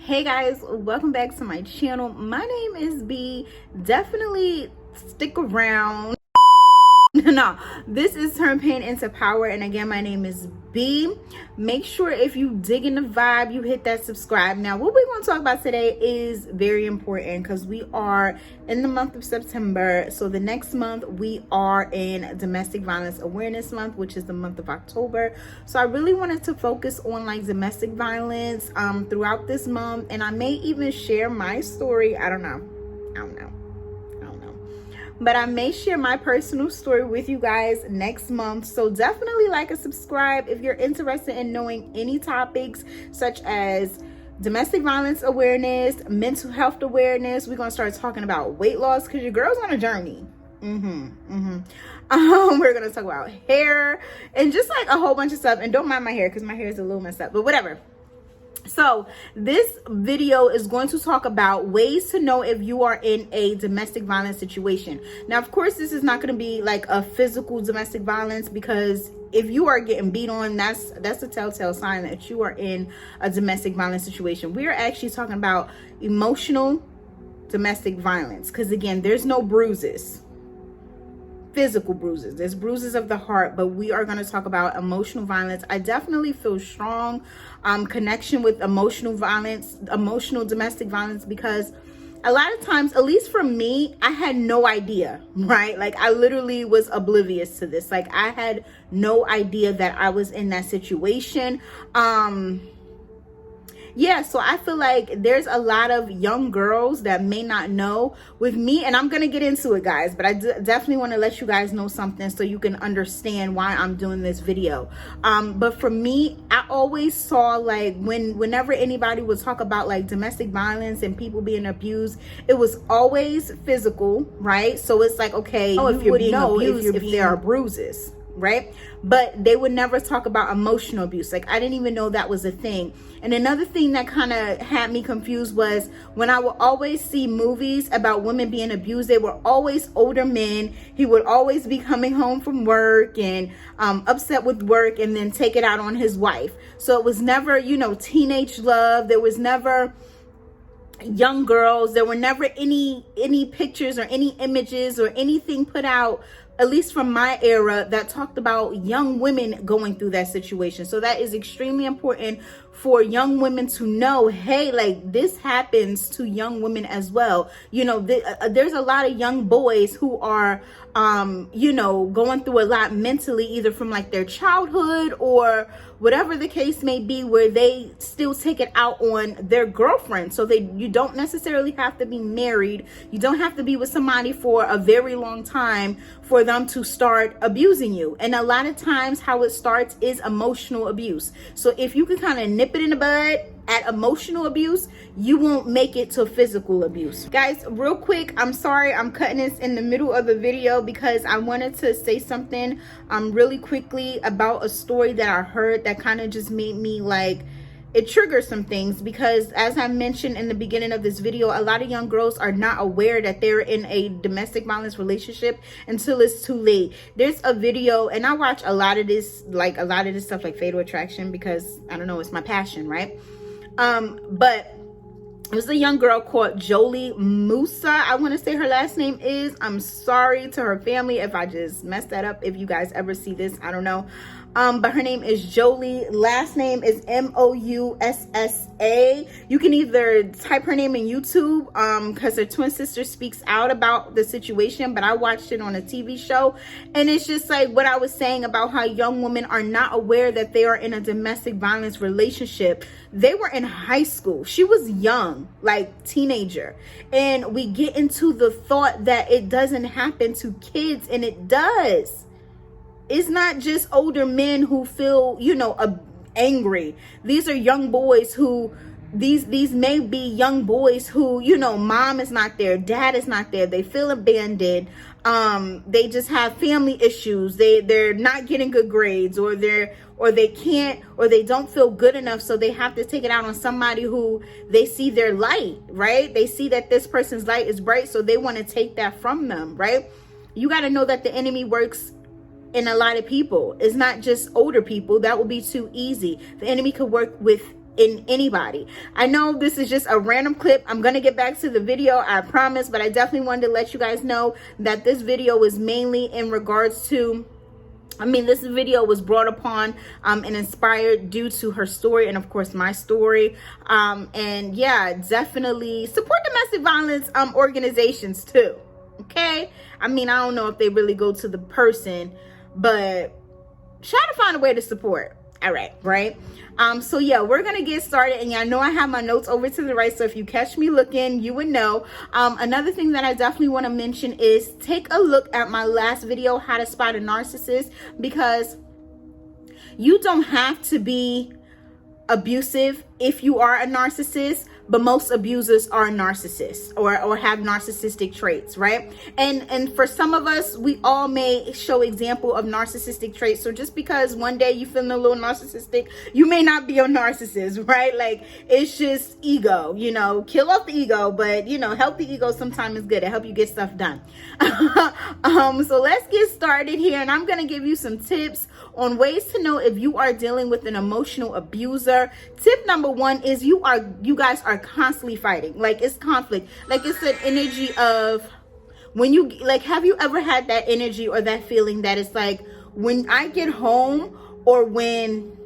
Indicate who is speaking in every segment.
Speaker 1: Hey guys, welcome back to my channel. My name is B. Definitely stick around. No, this is Turn Pain into Power, and again, my name is B. Make sure if you dig in the vibe, you hit that subscribe. Now, what we're going to talk about today is very important because we are in the month of September. So the next month we are in Domestic Violence Awareness Month, which is the month of October. So I really wanted to focus on like domestic violence throughout this month, and I may even share my story. I don't know, but I may share my personal story with you guys next month. So definitely like and subscribe if you're interested in knowing any topics such as domestic violence awareness, mental health awareness. We're gonna start talking about weight loss because your girl's on a journey. We're gonna talk about hair and just like a whole bunch of stuff. And don't mind my hair because my hair is a little messed up, but whatever. So this video is going to talk about ways to know if you are in a domestic violence situation. Now, of course, this is not going to be like a physical domestic violence, because if you are getting beat on, that's a telltale sign that you are in a domestic violence situation. We are actually talking about emotional domestic violence, because again, there's no bruises. Physical bruises, there's bruises of the heart, but we are going to talk about emotional violence. I definitely feel strong connection with emotional violence, emotional domestic violence, because a lot of times, at least for me, I had no idea, right? Like I literally was oblivious to this. Like I had no idea that I was in that situation. Yeah, so I feel like there's a lot of young girls that may not know with me, and I'm going to get into it, guys, but I definitely want to let you guys know something so you can understand why I'm doing this video. But for me, I always saw like whenever anybody would talk about like domestic violence and people being abused, it was always physical, right? So it's like, okay, if you're being abused, if there are bruises, right? But they would never talk about emotional abuse. Like I didn't even know that was a thing. And another thing that kind of had me confused was when I would always see movies about women being abused, they were always older men. He would always be coming home from work and upset with work and then take it out on his wife. So it was never, you know, teenage love. There was never young girls. There were never any pictures or any images or anything put out, at least from my era, that talked about young women going through that situation. So that is extremely important for young women to know, hey, like this happens to young women as well. You know, there's a lot of young boys who are, you know, going through a lot mentally, either from like their childhood or whatever the case may be, where they still take it out on their girlfriend. So you don't necessarily have to be married. You don't have to be with somebody for a very long time for them to start abusing you. And a lot of times how it starts is emotional abuse. So if you can kind of nip it in the bud at emotional abuse, you won't make it to physical abuse. Guys, real quick, I'm sorry I'm cutting this in the middle of the video because I wanted to say something really quickly about a story that I heard that kind of just made me like, it triggers some things, because as I mentioned in the beginning of this video, a lot of young girls are not aware that they're in a domestic violence relationship until it's too late. There's a video, and I watch a lot of this stuff like Fatal Attraction because I don't know, it's my passion, right? But it was a young girl called Jolie Musa, I want to say her last name is. I'm sorry to her family if I just messed that up. If you guys ever see this, I don't know. But her name is Jolie. Last name is Moussa. You can either type her name in YouTube because her twin sister speaks out about the situation, but I watched it on a TV show. And it's just like what I was saying about how young women are not aware that they are in a domestic violence relationship. They were in high school. She was young, like teenager. And we get into the thought that it doesn't happen to kids, and it does. It's not just older men who feel, you know, angry. These are young boys who, these may be young boys who, you know, mom is not there, dad is not there. They feel abandoned. They just have family issues. They're not getting good grades, or they can't, or they don't feel good enough. So they have to take it out on somebody who they see their light, right? They see that this person's light is bright. So they want to take that from them, right? You got to know that the enemy works in a lot of people. It's not just older people. That would be too easy. The enemy could work with in anybody. I know this is just a random clip. I'm gonna get back to the video, I promise, but I definitely wanted to let you guys know that this video was mainly in regards to, this video was brought upon and inspired due to her story and of course my story. And yeah, definitely support domestic violence organizations too. Okay, I don't know if they really go to the person, but try to find a way to support. All right. So yeah, we're gonna get started, and y'all know I have my notes over to the right, so if you catch me looking, you would know. Another thing that I definitely want to mention is take a look at my last video, how to spot a narcissist, because you don't have to be abusive if you are a narcissist, but most abusers are narcissists or have narcissistic traits, right? And for some of us, we all may show example of narcissistic traits. So just because one day you feeling a little narcissistic, you may not be a narcissist, right? Like, it's just ego, kill off the ego, but help the ego sometimes is good to help you get stuff done. So let's get started here, and I'm gonna give you some tips on ways to know if you are dealing with an emotional abuser. Tip number one is you guys are constantly fighting. Like, it's conflict. Like, it's an energy of when you, like, have you ever had that energy or that feeling that it's like, when I get home or when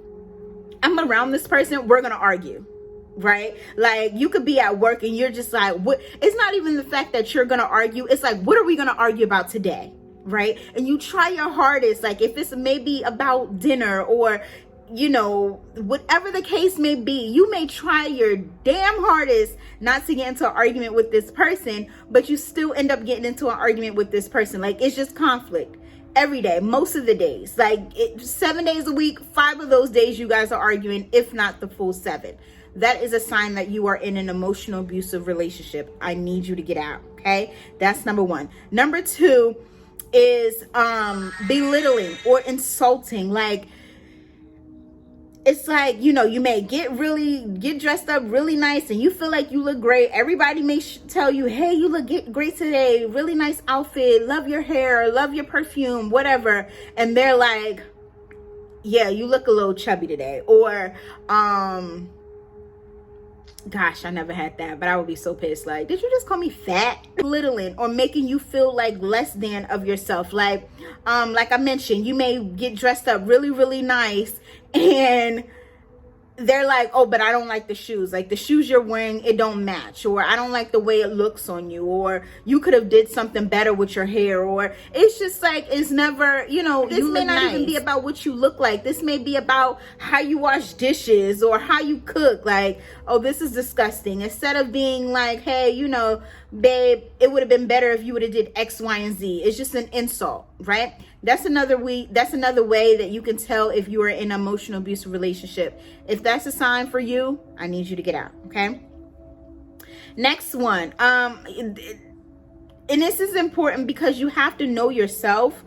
Speaker 1: I'm around this person, we're gonna argue, right? Like, you could be at work and you're just like, what? It's not even the fact that you're gonna argue, it's like, what are we gonna argue about today, right? And you try your hardest, like if it's maybe about dinner or whatever the case may be, you may try your damn hardest not to get into an argument with this person, but you still end up getting into an argument with this person. Like, it's just conflict every day, most of the days, like 7 days a week, 5 of those days you guys are arguing, if not the full 7. That is a sign that you are in an emotional abusive relationship. I need you to get out. Okay, that's number one. Number two is belittling or insulting. Like, it's like, you may get dressed up really nice and you feel like you look great. Everybody may tell you, hey, you look great today, really nice outfit, love your hair, love your perfume, whatever. And they're like, yeah, you look a little chubby today. Or gosh, I never had that, but I would be so pissed. Like, did you just call me fat? Belittling or making you feel like less than of yourself. Like I mentioned, you may get dressed up really, really nice and they're like, oh, but I don't like the shoes. Like, the shoes you're wearing, it don't match. Or I don't like the way it looks on you. Or you could have did something better with your hair. Or it's just like, it's never, this may not even be about what you look like. This may be about how you wash dishes or how you cook. Like, oh, this is disgusting. Instead of being like, hey, babe, it would have been better if you would have did X, Y, and Z. It's just an insult, right? That's another way that you can tell if you are in an emotional abusive relationship. If that's a sign for you, I need you to get out. Okay. Next one. And this is important because you have to know yourself.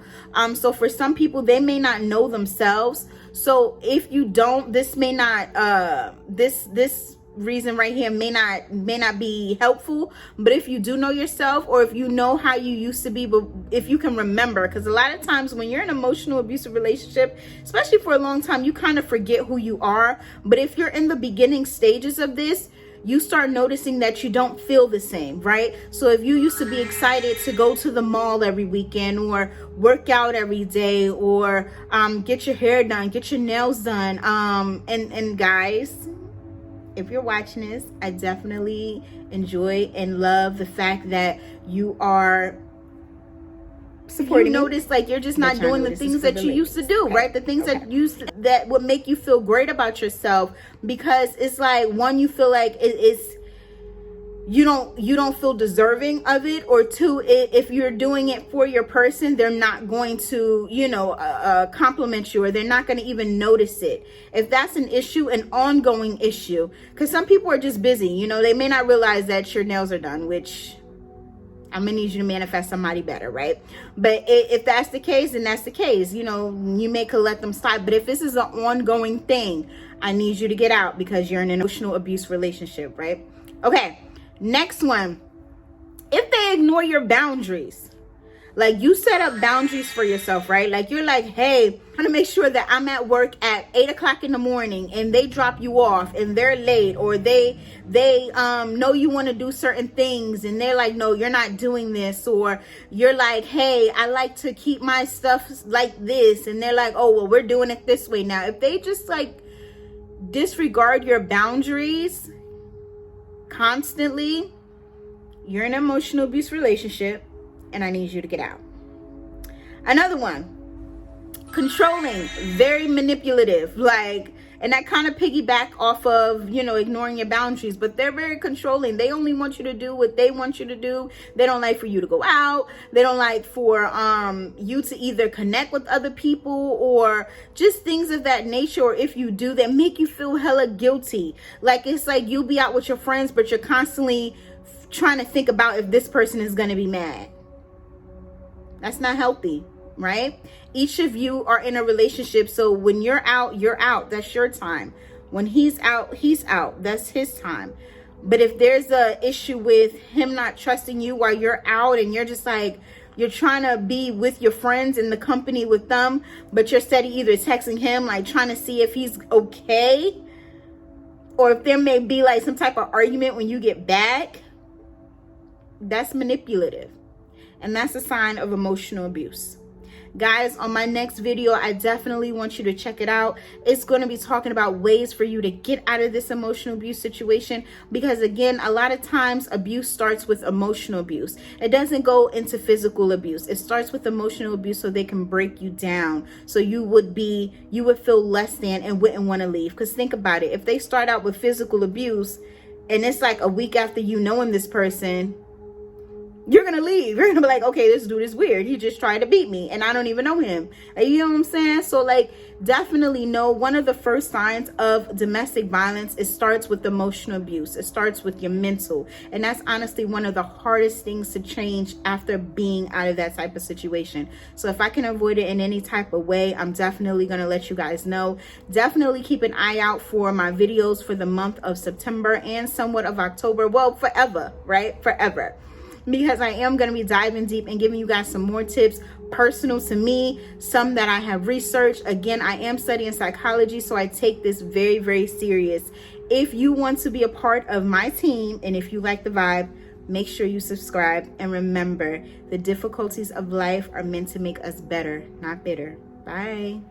Speaker 1: So for some people, they may not know themselves. So if you don't, this may not, this reason right here may not be helpful. But if you do know yourself, or if you know how you used to be, but if you can remember, because a lot of times when you're in an emotional abusive relationship, especially for a long time, you kind of forget who you are. But if you're in the beginning stages of this, you start noticing that you don't feel the same, right? So if you used to be excited to go to the mall every weekend or work out every day or get your hair done, get your nails done, and guys, if you're watching this, I definitely enjoy and love the fact that you are supporting. You notice, like, you're just not doing the things that you used to do, right? The things that would make you feel great about yourself, because it's like, one, you feel like you don't feel deserving of it, or two, if you're doing it for your person, they're not going to compliment you, or they're not going to even notice it. If that's an issue, an ongoing issue, because some people are just busy, they may not realize that your nails are done, which I'm gonna need you to manifest somebody better, right? But if that's the case, then that's the case. You may could let them stop. But if this is an ongoing thing, I need you to get out, because you're in an emotional abuse relationship, right? Okay. Next one, if they ignore your boundaries. Like, you set up boundaries for yourself, right? Like, you're like, hey, I'm gonna make sure that I'm at work at 8 o'clock in the morning, and they drop you off and they're late, or they know you want to do certain things and they're like, no, you're not doing this. Or you're like, hey, I like to keep my stuff like this, and they're like, oh, well, we're doing it this way now. If they just like disregard your boundaries constantly, you're in an emotional abuse relationship, and I need you to get out. Another one, controlling, very manipulative, like, and that kind of piggyback off of, you know, ignoring your boundaries, but they're very controlling. They only want you to do what they want you to do. They don't like for you to go out. They don't like for you to either connect with other people or just things of that nature. Or if you do, they make you feel hella guilty. Like, it's like you'll be out with your friends, but you're constantly trying to think about if this person is going to be mad. That's not healthy, right? Each of you are in a relationship, so when you're out, you're out. That's your time. When he's out, he's out. That's his time. But if there's a issue with him not trusting you while you're out, and you're just like, you're trying to be with your friends in the company with them, but you're steady either texting him, like trying to see if he's okay, or if there may be like some type of argument when you get back, that's manipulative. And that's a sign of emotional abuse. Guys, on my next video, I definitely want you to check it out. It's going to be talking about ways for you to get out of this emotional abuse situation. Because again, a lot of times abuse starts with emotional abuse. It doesn't go into physical abuse. It starts with emotional abuse so they can break you down. So you would feel less than and wouldn't want to leave. Because think about it. If they start out with physical abuse and it's like a week after you knowing this person, you're gonna leave. You're gonna be like, okay, this dude is weird. He just tried to beat me and I don't even know him. You know what I'm saying? So like, definitely know one of the first signs of domestic violence, it starts with emotional abuse. It starts with your mental. And that's honestly one of the hardest things to change after being out of that type of situation. So if I can avoid it in any type of way, I'm definitely gonna let you guys know. Definitely keep an eye out for my videos for the month of September and somewhat of October. Well, forever, right? Forever. Because I am going to be diving deep and giving you guys some more tips personal to me, some that I have researched. Again, I am studying psychology, so I take this very, very serious. If you want to be a part of my team and if you like the vibe, make sure you subscribe. And remember, the difficulties of life are meant to make us better, not bitter. Bye.